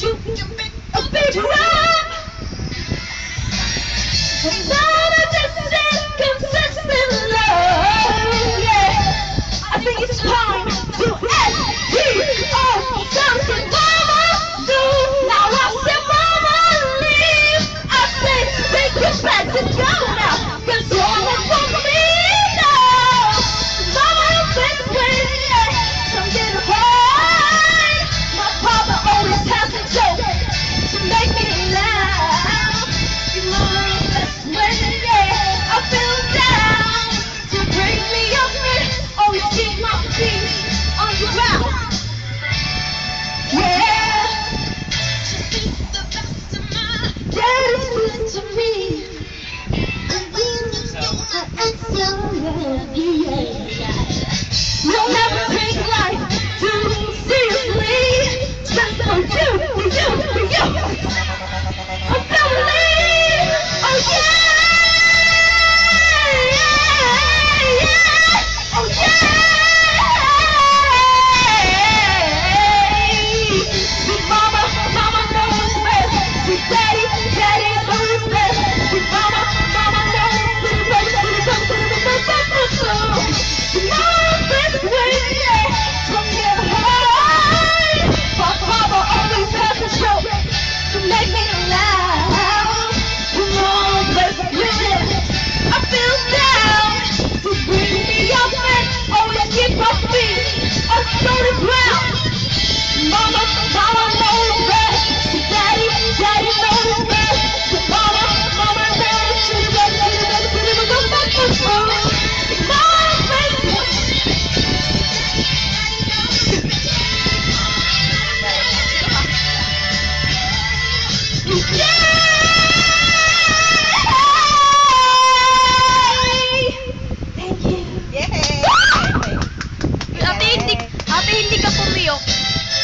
you a big rock. Mama just said consistent love, yeah. I think it's time to S-T-O something mama do. Now I said mama leave. I said take your bags and go now, 'cause you're not for me now. Mama been waiting, I'm getting hard. My papa always has a joke to make me laugh. You mama best when, yeah, I feel down to bring me up and always keep my feet on the ground. Yeah, daddy's good to me. Never take life too seriously. Just for you, for you, for you. I'm feeling, oh yeah, yeah, yeah, oh yeah. Sweet mama, mama knows best. Sweet daddy, daddy knows best. Sweet mama, mama knows best. Sweet mama best way, yeah, from your heart. My papa always has a show to make me laugh. Come on, let's live it. I feel down to bring me up and always keep my feet on solid ground. Mama, mama knows best. Daddy, daddy knows best. Mama, mama knows best. Mama, baby. Ate, hindi ka